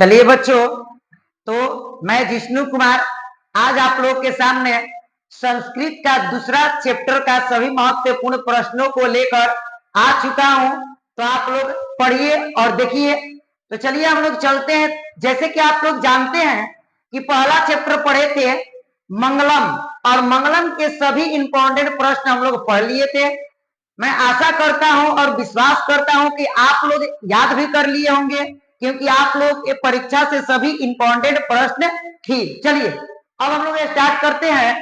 चलिए बच्चों, तो मैं जिष्णु कुमार आज आप लोग के सामने संस्कृत का दूसरा चैप्टर का सभी महत्वपूर्ण प्रश्नों को लेकर आ चुका हूं। तो आप लोग पढ़िए और देखिए। तो चलिए हम लोग चलते हैं। जैसे कि आप लोग जानते हैं कि पहला चैप्टर पढ़े थे मंगलम, और मंगलम के सभी इंपॉर्टेंट प्रश्न हम लोग पढ़ लिए थे। मैं आशा करता हूं और विश्वास करता हूं कि आप लोग याद भी कर लिए होंगे, क्योंकि आप लोग के परीक्षा से सभी इंपॉर्टेंट प्रश्न थी। चलिए अब हम लोग स्टार्ट करते हैं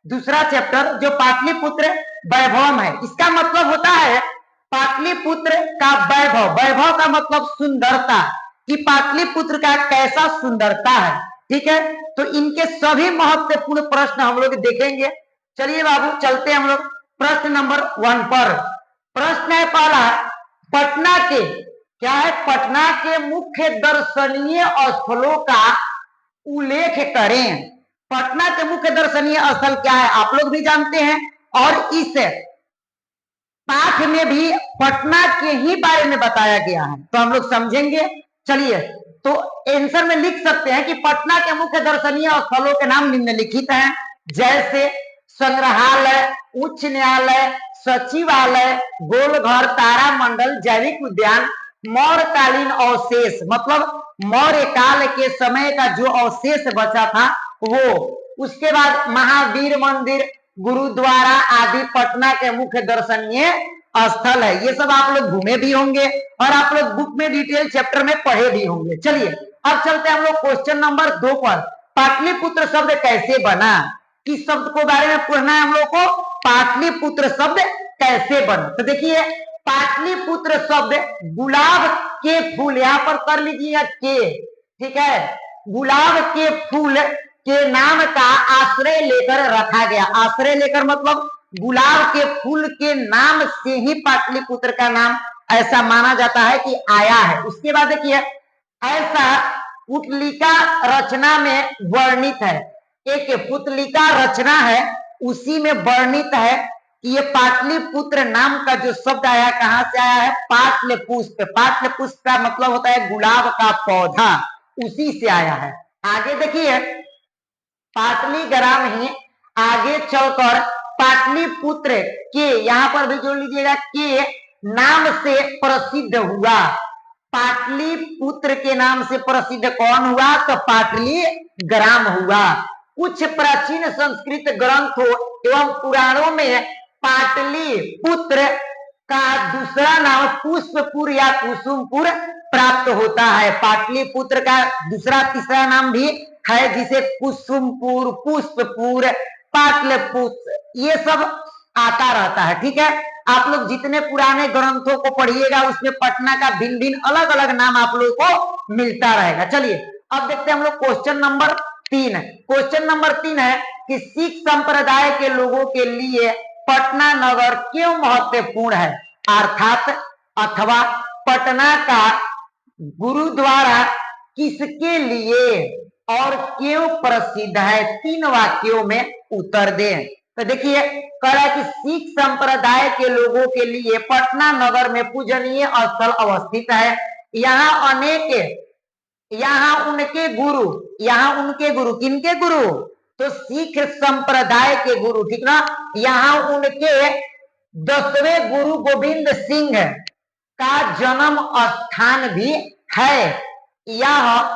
दूसरा चैप्टर, जो पाटलिपुत्र वैभव है। इसका मतलब होता है पाटलिपुत्र का वैभव। वैभव का मतलब सुंदरता, कि पाटलिपुत्र का कैसा सुंदरता है। ठीक है, तो इनके सभी महत्वपूर्ण प्रश्न हम लोग देखेंगे। चलिए बाबू चलते हैं हम लोग प्रश्न नंबर 1 पर। प्रश्न है पहला, पटना के क्या है, पटना के मुख्य दर्शनीय स्थलों का उल्लेख करें। पटना के मुख्य दर्शनीय स्थल क्या है आप लोग भी जानते हैं, और इस पाठ में भी पटना के ही बारे में बताया गया है, तो हम लोग समझेंगे। चलिए तो आंसर में लिख सकते हैं कि पटना के मुख्य दर्शनीय स्थलों के नाम निम्नलिखित हैं, जैसे संग्रहालय, उच्च न्यायालय, सचिवालय, गोलघर, तारामंडल, जैविक उद्यान, मौर्यकालीन अवशेष, मतलब मौर्य काल के समय का जो अवशेष बचा था वो, उसके बाद महावीर मंदिर, गुरुद्वारा आदि पटना के मुख्य दर्शनीय स्थल है। ये सब आप लोग घूमे भी होंगे और आप लोग बुक में डिटेल चैप्टर में पढ़े भी होंगे। चलिए अब चलते हैं हम लोग क्वेश्चन नंबर 2 पर। पाटलिपुत्र शब्द कैसे बना, किस शब्द को बारे में पढ़ना है हम लोग को, पाटलिपुत्र शब्द कैसे बना। तो देखिए पाटलिपुत्र शब्द गुलाब के फूल, यहां पर कर लीजिएगा के, ठीक है, गुलाब के फूल के नाम का आश्रय लेकर रखा गया। आश्रय लेकर मतलब गुलाब के फूल के नाम से ही पाटलिपुत्र का नाम ऐसा माना जाता है कि आया है। उसके बाद देखिए ऐसा पुतलिका रचना में वर्णित है, एक पुतलिका रचना है उसी में वर्णित है कि ये पाटलिपुत्र नाम का जो शब्द आया कहां से आया है, पाटल पुष्प। पाटल पुष्प का मतलब होता है गुलाब का पौधा, उसी से आया है। आगे देखिए पाटलीग्राम ही आगे चलकर पाटलिपुत्र के, यहां पर भी जोड़ लीजिएगा, के नाम से प्रसिद्ध हुआ। पाटलिपुत्र के नाम से प्रसिद्ध कौन हुआ, तो पाटलीग्राम हुआ। कुछ प्राचीन संस्कृत ग्रंथों एवं पुराणों में पाटलिपुत्र का दूसरा नाम पुष्पपुर या कुसुमपुर प्राप्त होता है। पाटलिपुत्र का दूसरा तीसरा नाम भी है, जिसे कुसुमपुर, पुष्पपुर, पाटलिपुत्र ये सब आता रहता है। ठीक है, आप लोग जितने पुराने ग्रंथों को पढ़िएगा उसमें पटना का भिन्न भिन्न अलग अलग नाम आप लोग को मिलता रहेगा। चलिए अब देखते हैं हम लोग क्वेश्चन नंबर 3। क्वेश्चन नंबर 3 है कि सिख संप्रदाय के लोगों के लिए पटना नगर क्यों महत्वपूर्ण है, अर्थात अथवा पटना का गुरुद्वारा किसके लिए और क्यों प्रसिद्ध है, 3 वाक्यों में उत्तर दें। तो देखिए कह रहा है कि सिख संप्रदाय के लोगों के लिए पटना नगर में पूजनीय स्थल अवस्थित है। यहाँ अनेक, यहाँ उनके गुरु, किनके गुरु, तो सिख संप्रदाय के गुरु, ठीक ना। यहाँ उनके 10वें गुरु गोविंद सिंह का जन्म स्थान भी है। यह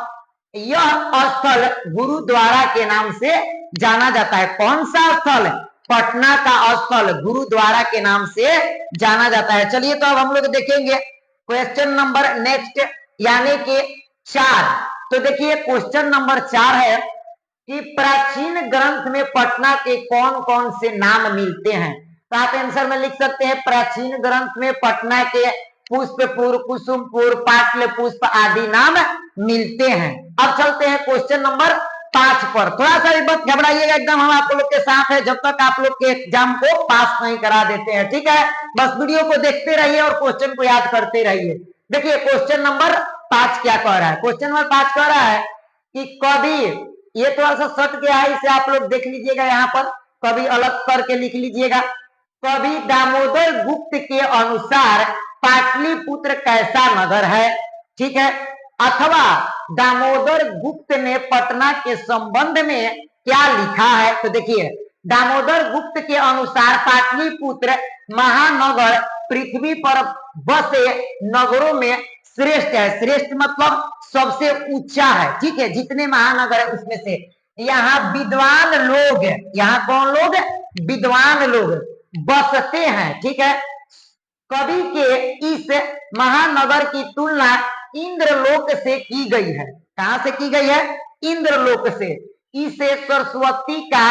स्थल गुरुद्वारा के नाम से जाना जाता है। कौन सा स्थल, पटना का स्थल गुरुद्वारा के नाम से जाना जाता है। चलिए तो अब हम लोग देखेंगे क्वेश्चन नंबर नेक्स्ट यानी कि 4। तो देखिए क्वेश्चन नंबर 4 है कि प्राचीन ग्रंथ में पटना के कौन कौन से नाम मिलते हैं। तो आप आंसर में लिख सकते हैं प्राचीन ग्रंथ में पटना के पुष्पपुर, कुसुमपुर, पाटल पुष्प आदि नाम मिलते हैं। अब चलते हैं क्वेश्चन नंबर 5 पर। थोड़ा सा भी मत घबराइएगा, एकदम हम आप लोग के साथ है जब तक आप लोग के एग्जाम को पास नहीं करा देते हैं। ठीक है, बस वीडियो को देखते रहिए और क्वेश्चन को याद करते रहिए। देखिए क्वेश्चन नंबर 5 क्या कह रहा है। क्वेश्चन नंबर 5 कह रहा है कि कवि, ये थोड़ा सा सट गया है, इसे आप लोग देख लीजिएगा, यहाँ पर कवि अलग करके लिख लीजिएगा। कवि दामोदर गुप्त के अनुसार पाटलिपुत्र कैसा नगर है, ठीक है, अथवा दामोदर गुप्त ने पटना के संबंध में क्या लिखा है? तो देखिए, दामोदर गुप्त के अनुसार पाटलिपुत्र महानगर पृथ्वी पर बसे नगरों में श्रेष्ठ है। श्रेष्ठ मतलब सबसे ऊंचा है, ठीक है, जितने महानगर है उसमें से। यहाँ विद्वान लोग, यहाँ कौन लोग? विद्वान लोग बसते हैं, ठीक है। कवि के इस महानगर की तुलना इंद्रलोक से की गई है। कहां से की गई है? इंद्रलोक से। इसे सरस्वती का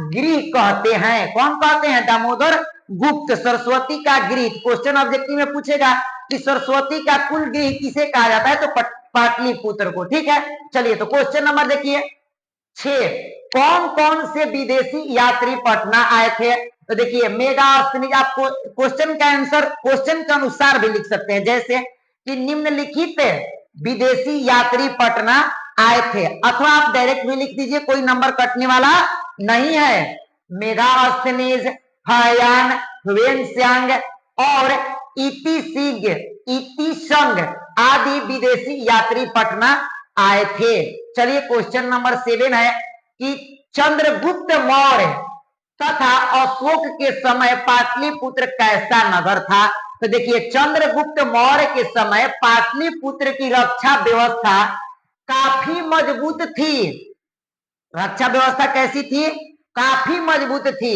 गृह कहते हैं। कौन कहते हैं? दामोदर गुप्त सरस्वती का गृह। क्वेश्चन ऑब्जेक्टिव में पूछेगा कि सरस्वती का कुल गृह किसे कहा जाता है? तो पाटलिपुत्र को, ठीक है। चलिए, तो क्वेश्चन नंबर देखिए 6, कौन कौन से विदेशी यात्री पटना आए थे? तो देखिए, मेगास्थनीज, आपको क्वेश्चन का आंसर क्वेश्चन के अनुसार भी लिख सकते हैं, जैसे कि निम्नलिखित विदेशी यात्री पटना आए थे, अथवा आप डायरेक्ट भी लिख दीजिए, कोई नंबर कटने वाला नहीं है। मेगास्थनीज, हयान, ह्वेनसांग और इतिसंग आदि विदेशी यात्री पटना आए थे। चलिए, क्वेश्चन नंबर 7 है कि चंद्रगुप्त मौर्य तथा अशोक के समय पाटलिपुत्र कैसा नगर था? तो देखिए, चंद्रगुप्त मौर्य के समय पाटलिपुत्र की रक्षा व्यवस्था काफी मजबूत थी। रक्षा व्यवस्था कैसी थी? काफी मजबूत थी।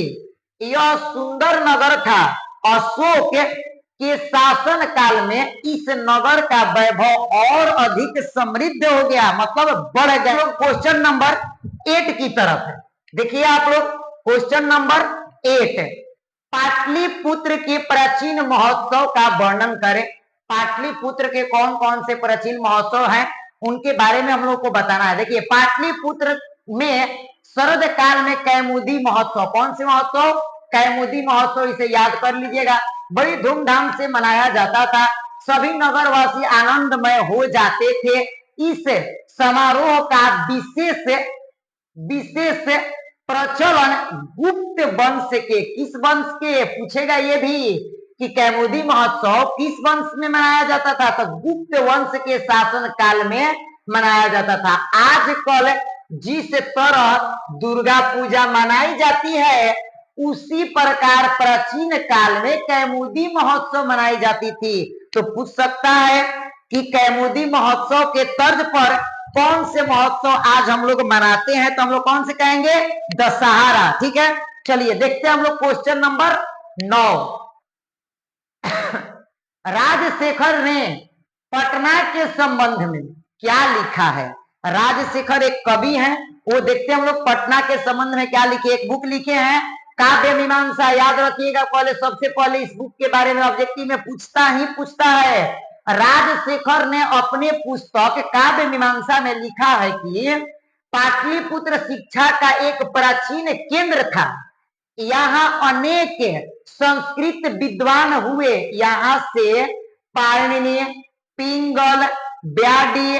यह सुंदर नगर था। अशोक के शासन काल में इस नगर का वैभव और अधिक समृद्ध हो गया, मतलब बढ़ गया। क्वेश्चन नंबर 8 की तरफ है। देखिए आप लोग, क्वेश्चन नंबर 8, पाटलिपुत्र के प्राचीन महोत्सव का वर्णन करें। पाटलिपुत्र के कौन कौन से प्राचीन महोत्सव हैं, उनके बारे में हम लोग को बताना है। देखिए, पाटलिपुत्र में शरद काल में कैमुदी महोत्सव, कौन से महोत्सव? कैमुदी महोत्सव, इसे याद कर लीजिएगा, बड़ी धूमधाम से मनाया जाता था। सभी नगरवासी आनंदमय हो जाते थे। इस समारोह का विशेष प्रचलन गुप्त वंश के, किस वंश के पूछेगा ये भी, कि कैमुदी महोत्सव किस वंश में मनाया जाता था? तो गुप्त वंश के शासन काल में मनाया जाता था। आजकल जिस तरह दुर्गा पूजा मनाई जाती है, उसी प्रकार प्राचीन काल में कैमुदी महोत्सव मनाई जाती थी। तो पूछ सकता है कि कैमुदी महोत्सव के तर्ज पर कौन से महोत्सव आज हम लोग मनाते हैं? तो हम लोग कौन से कहेंगे? दशहरा, ठीक है। चलिए, देखते हैं हम लोग क्वेश्चन नंबर 9। राजशेखर ने पटना के संबंध में क्या लिखा है? राजशेखर एक कवि हैं, वो देखते हैं हम लोग पटना के संबंध में क्या लिखे। एक बुक लिखे हैं, काव्य मीमांसा। याद रखिएगा, पहले सबसे पहले इस बुक के बारे में ऑब्जेक्टिव में पूछता है। राजशेखर ने अपने पुस्तक काव्य मीमांसा में लिखा है कि पाटलिपुत्र शिक्षा का एक प्राचीन केंद्र था। यहाँ अनेक संस्कृत विद्वान हुए। यहाँ से पाणिनि, पिंगल, ब्याडी,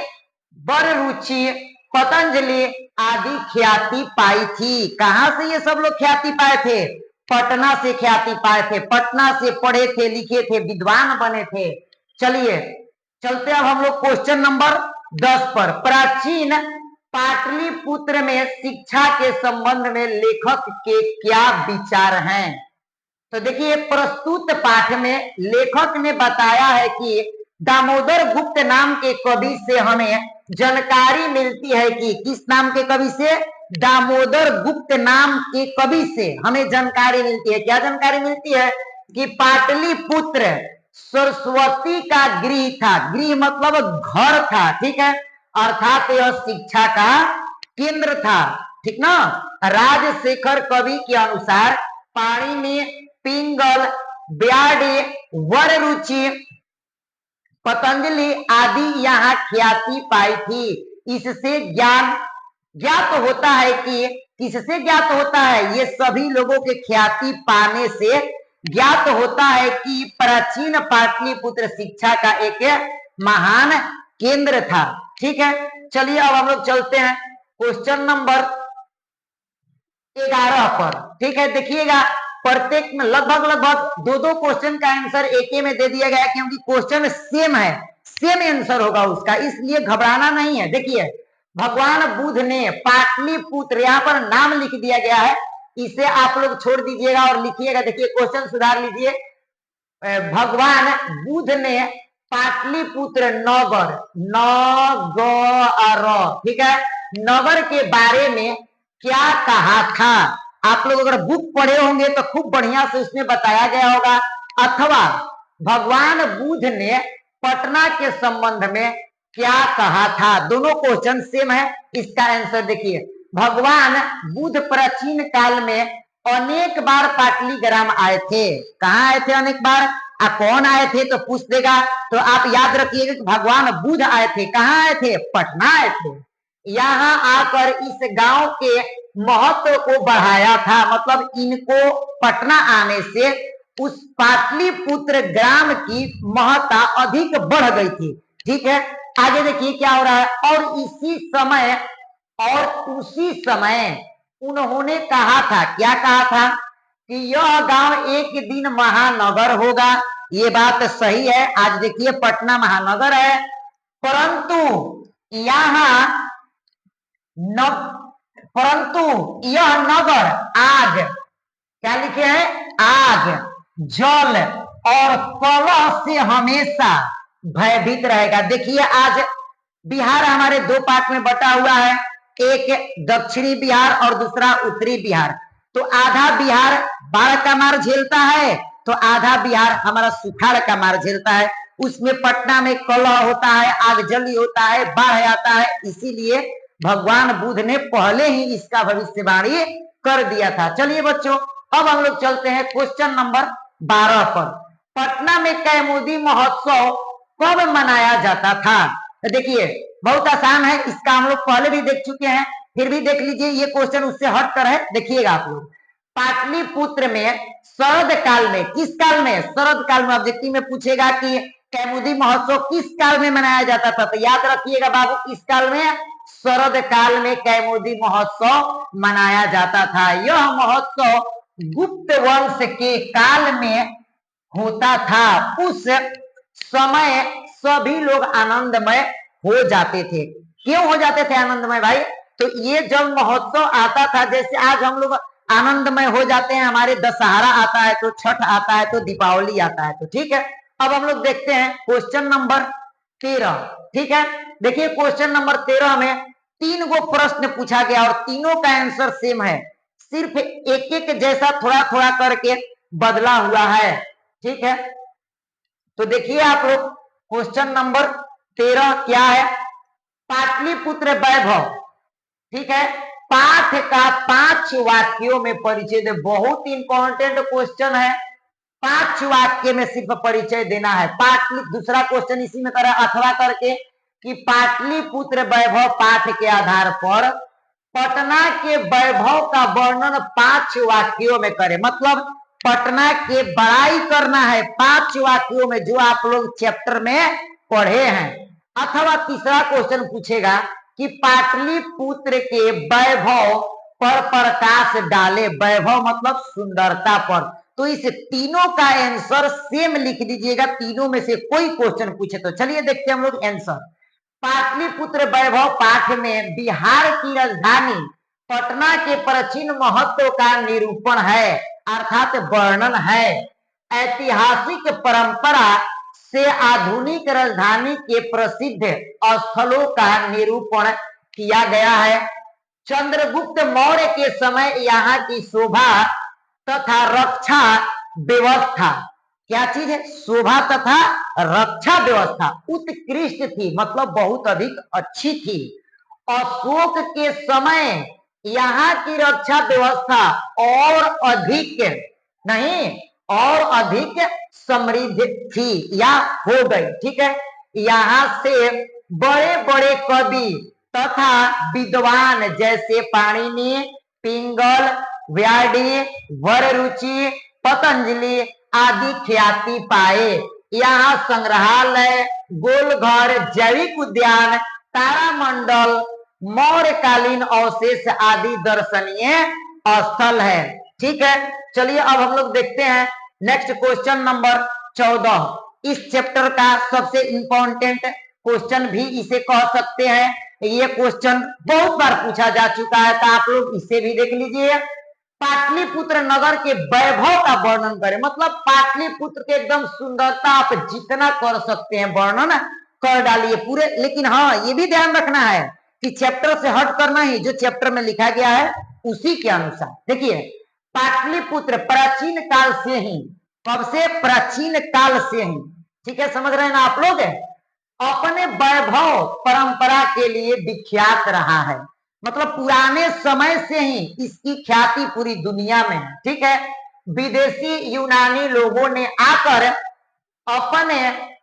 बररुचि, पतंजलि आदि ख्याति पाई थी। कहां से ये सब लोग ख्याति पाए थे? पटना से ख्याति पाए थे। पटना से पढ़े थे, लिखे थे, विद्वान बने थे। चलिए, चलते अब हम लोग क्वेश्चन नंबर 10 पर। प्राचीन पाटलिपुत्र में शिक्षा के संबंध में लेखक के क्या विचार हैं? तो देखिए, प्रस्तुत पाठ में लेखक ने बताया है कि दामोदर गुप्त नाम के कवि से हमें जानकारी मिलती है कि, किस नाम के कवि से? दामोदर गुप्त नाम के कवि से हमें जानकारी मिलती है। क्या जानकारी मिलती है? कि पाटलिपुत्र सरस्वती का गृह था। गृह मतलब घर था, ठीक है, अर्थात यह शिक्षा का केंद्र था, ठीक ना। राजशेखर कवि के अनुसार पाणिनि, पिंगल, ब्याडी, वररुचि, पतंजलि आदि यहाँ ख्याति पाई थी। इससे ज्ञात होता है कि, किससे ज्ञात होता है? ये सभी लोगों के ख्याति पाने से ज्ञात होता है कि प्राचीन पाटलिपुत्र शिक्षा का एक महान केंद्र था, ठीक है। चलिए, अब हम लोग चलते हैं क्वेश्चन नंबर 11 पर, ठीक है। देखिएगा, प्रत्येक में लगभग दो क्वेश्चन का आंसर एक में दे दिया गया, क्योंकि क्वेश्चन सेम है। सेम आंसर होगा उसका, इसलिए घबराना नहीं है। देखिए भगवान बुद्ध ने पाटलिपुत्र, यहाँ पर नाम लिख दिया गया है, इसे आप लोग छोड़ दीजिएगा और लिखिएगा। देखिए क्वेश्चन सुधार लीजिए। भगवान बुद्ध ने पाटलिपुत्र नगर, नगर, ठीक है, नगर के बारे में क्या कहा था? आप लोग अगर बुक पढ़े होंगे तो खूब बढ़िया से उसमें बताया गया होगा। अथवा भगवान बुद्ध ने पटना के संबंध में क्या कहा था? दोनों क्वेश्चन सेम है। इसका आंसर देखिए, भगवान बुद्ध प्राचीन काल में अनेक बार पाटलीग्राम आए थे। कहाँ आए थे अनेक बार? कौन आए थे तो पूछ देगा, तो आप याद रखिएगा कि भगवान बुद्ध आए थे। कहाँ आए थे? पटना आए थे। यहाँ आकर इस गांव के महत्व को बढ़ाया था, मतलब इनको पटना आने से उस पाटलिपुत्र ग्राम की महत्ता अधिक बढ़ गई थी। ठीक है, आगे देखिए क्या हो रहा है। और उसी समय उन्होंने कहा था, क्या कहा था? कि यह गांव एक दिन महानगर होगा। ये बात सही है, आज देखिए पटना महानगर है, परंतु यहाँ परंतु यह नगर आग, क्या लिखे हैं? आग, जल और कलह से हमेशा भयभीत रहेगा। देखिए आज बिहार हमारे दो पार्ट में बटा हुआ है, एक दक्षिणी बिहार और दूसरा उत्तरी बिहार। तो आधा बिहार बाढ़ का मार झेलता है, तो आधा बिहार हमारा सुखाड़ का मार झेलता है। उसमें पटना में कलह होता है, आगजनी होता है, बाढ़ आता है। इसीलिए भगवान बुद्ध ने पहले ही इसका भविष्यवाणी कर दिया था। चलिए बच्चों, अब हम लोग चलते हैं क्वेश्चन नंबर 12 पर। पटना में कैमोदी महोत्सव कब मनाया जाता था? तो देखिए बहुत आसान है, इसका हम लोग पहले भी देख चुके हैं, फिर भी देख लीजिए, ये क्वेश्चन उससे हट कर है। देखिएगा आप लोग, पाटलिपुत्र में शरद काल में, किस काल में? शरद काल में। ऑब्जेक्टिव में पूछेगा कि कैमुदी महोत्सव किस काल में मनाया जाता था, तो याद रखिएगा बाबू, किस काल में? शरद काल में कैमुदी महोत्सव मनाया जाता था। यह महोत्सव गुप्त वंश के काल में होता था। उस समय सभी लोग आनंदमय हो जाते थे। क्यों हो जाते थे आनंदमय भाई? तो ये जब महोत्सव आता था, जैसे आज हम लोग आनंदमय हो जाते हैं, हमारे दशहरा आता है, तो छठ आता है, तो दीपावली आता है, तो ठीक है। अब हम लोग देखते हैं क्वेश्चन नंबर 13। ठीक है, देखिए क्वेश्चन नंबर 13 में 3 गो प्रश्न पूछा गया और तीनों का आंसर सेम है, सिर्फ एक एक जैसा थोड़ा थोड़ा करके बदला हुआ है। ठीक है, तो देखिए आप लोग क्वेश्चन नंबर 13 क्या है? पाटलिपुत्र वैभव, ठीक है, पाठ का 5 वाक्यों में परिचय दे। बहुत इंपॉर्टेंट क्वेश्चन है, 5 वाक्य में सिर्फ परिचय देना है। दूसरा क्वेश्चन इसी में करा अथवा करके कि पाटलिपुत्र वैभव पाठ के आधार पर पटना के वैभव का वर्णन 5 वाक्यों में करे। मतलब पटना के बड़ाई करना है 5 वाक्यों में, जो आप लोग चैप्टर में पढ़े हैं। अथवा तीसरा क्वेश्चन पूछेगा कि पाटलिपुत्र के वैभव पर प्रकाश डाले। वैभव मतलब सुंदरता पर। तो इस तीनों का आंसर सेम लिख दीजिएगा, तीनों में से कोई क्वेश्चन पूछे तो। चलिए देखते हैं हम लोग आंसर। पाटलिपुत्र वैभव पाठ में बिहार की राजधानी पटना के प्राचीन महत्व का निरूपण है, अर्थात वर्णन है। ऐतिहासिक परंपरा से आधुनिक राजधानी के प्रसिद्ध स्थलों का निरूपण किया गया है। चंद्रगुप्त मौर्य के समय यहाँ की शोभा तथा रक्षा व्यवस्था, क्या चीज है? शोभा तथा रक्षा व्यवस्था उत्कृष्ट थी, मतलब बहुत अधिक अच्छी थी। अशोक के समय यहाँ की रक्षा व्यवस्था और अधिक नहीं, और अधिक समृद्ध थी या हो गई। ठीक है, यहाँ से बड़े बड़े कवि तथा विद्वान जैसे पाणिनि, पिंगल, व्याडी, वररुचि, पतंजलि आदि ख्याति पाए। यहाँ संग्रहालय, गोलघर, जैविक उद्यान, तारामंडल, मौर्यकालीन अवशेष आदि दर्शनीय स्थल है। ठीक है, चलिए अब हम लोग देखते हैं नेक्स्ट क्वेश्चन नंबर 14। इस चैप्टर का सबसे इंपॉर्टेंट क्वेश्चन भी इसे कह सकते हैं। ये क्वेश्चन बहुत बार पूछा जा चुका है, तो आप लोग इसे भी देख लीजिए। पाटलिपुत्र नगर के वैभव का वर्णन करें, मतलब पाटलिपुत्र के एकदम सुंदरता आप जितना कर सकते हैं वर्णन कर डालिए पूरे। लेकिन हाँ, ये भी ध्यान रखना है कि चैप्टर से हट करना ही, जो चैप्टर में लिखा गया है उसी के अनुसार। देखिए, पाटलिपुत्र प्राचीन काल से ही, कब से? प्राचीन काल से ही, ठीक है, समझ रहे हैं ना आप लोग? अपने वैभव परंपरा के लिए विख्यात रहा है, मतलब पुराने समय से ही इसकी ख्याति पूरी दुनिया में है, ठीक है। विदेशी यूनानी लोगों ने आकर अपने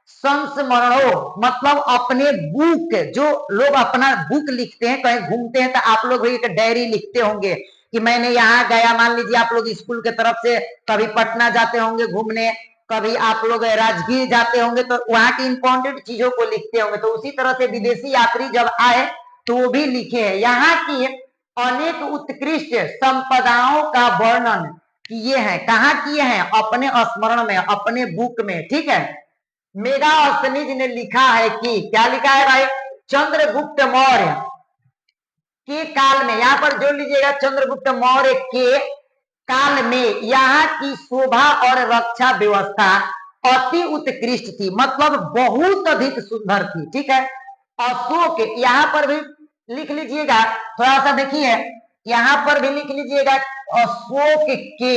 संस्मरणों, मतलब अपने बुक, जो लोग अपना बुक लिखते हैं, कहीं घूमते हैं तो आप लोग भी एक डायरी लिखते होंगे कि मैंने यहाँ गया, मान लीजिए आप लोग स्कूल के तरफ से कभी पटना जाते होंगे घूमने, कभी आप लोग राजगीर जाते होंगे तो वहां की इंपॉर्टेंट चीजों को लिखते होंगे। तो उसी तरह से विदेशी यात्री जब आए तो वो भी लिखे हैं। यहाँ की अनेक उत्कृष्ट संपदाओं का वर्णन किए हैं। कहाँ किए हैं? अपने स्मरण में, अपने बुक में, ठीक है। मेगास्थनीज ने लिखा है कि, क्या लिखा है भाई? चंद्रगुप्त मौर्य के काल में, यहां पर जोड़ लीजिएगा, चंद्रगुप्त मौर्य के काल में यहाँ की शोभा और रक्षा व्यवस्था अति उत्कृष्ट थी, मतलब बहुत अधिक सुंदर थी, ठीक है। अशोक, यहाँ पर भी लिख लीजिएगा, थोड़ा सा देखिए, यहाँ पर भी लिख लीजिएगा, अशोक के,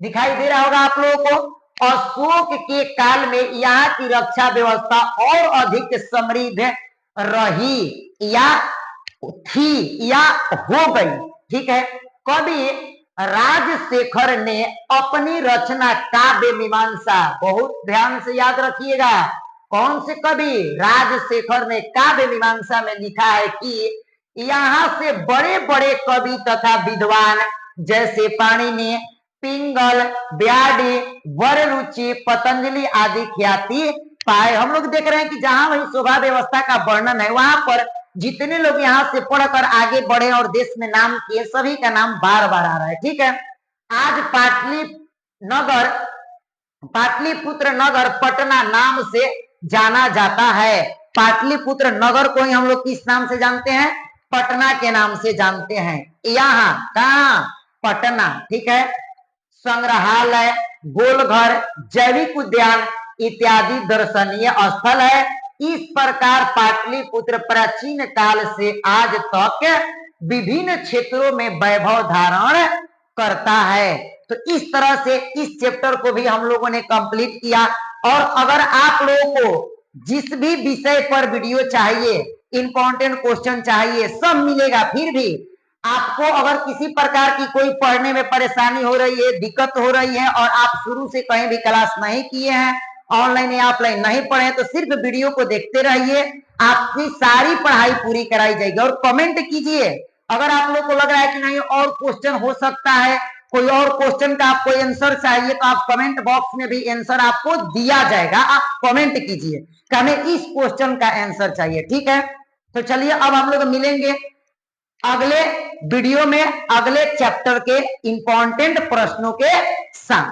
दिखाई दे रहा होगा आप लोगों को। अशोक के काल में यहाँ की रक्षा व्यवस्था और अधिक समृद्ध रही या थी या हो गई, ठीक है। कभी राजशेखर ने अपनी रचना काव्य मीमांसा, बहुत ध्यान से याद रखिएगा, कौन से कवि? राजशेखर ने काव्य मीमांसा में लिखा है कि यहाँ से बड़े बड़े कवि तथा विद्वान जैसे पाणिनि, पिंगल, ब्याडी, वररुचि, पतंजलि आदि ख्याति पाए। हम लोग देख रहे हैं कि जहां वही शोभा व्यवस्था का वर्णन है, वहां पर जितने लोग यहाँ से पढ़कर आगे बढ़े और देश में नाम किए, सभी का नाम बार बार आ रहा है, ठीक है। आज पाटलिपुत्र नगर पटना नाम से जाना जाता है। पाटलिपुत्र नगर को ही हम लोग किस नाम से जानते हैं? पटना के नाम से जानते हैं। यहाँ कहाँ? पटना, ठीक है। संग्रहालय, गोलघर, जैविक उद्यान इत्यादि दर्शनीय स्थल है। इस प्रकार पाटलिपुत्र प्राचीन काल से आज तक विभिन्न क्षेत्रों में वैभव धारण करता है। तो इस तरह से इस चैप्टर को भी हम लोगों ने कंप्लीट किया। और अगर आप लोगों को जिस भी विषय पर वीडियो चाहिए, इंपॉर्टेंट क्वेश्चन चाहिए, सब मिलेगा। फिर भी आपको अगर किसी प्रकार की कोई पढ़ने में परेशानी हो रही है, दिक्कत हो रही है, और आप शुरू से कहीं भी क्लास नहीं किए हैं, ऑनलाइन या ऑफलाइन नहीं पढ़े, तो सिर्फ वीडियो को देखते रहिए, आपकी सारी पढ़ाई पूरी कराई जाएगी। और कमेंट कीजिए, अगर आप लोग को लग रहा है कि नहीं और क्वेश्चन हो सकता है, कोई और क्वेश्चन का आपको आंसर चाहिए, तो आप कमेंट बॉक्स में भी आंसर आपको दिया जाएगा। आप कमेंट कीजिए कि हमें इस क्वेश्चन का आंसर चाहिए, ठीक है। तो चलिए अब हम लोग मिलेंगे अगले वीडियो में, अगले चैप्टर के इंपॉर्टेंट प्रश्नों के साथ।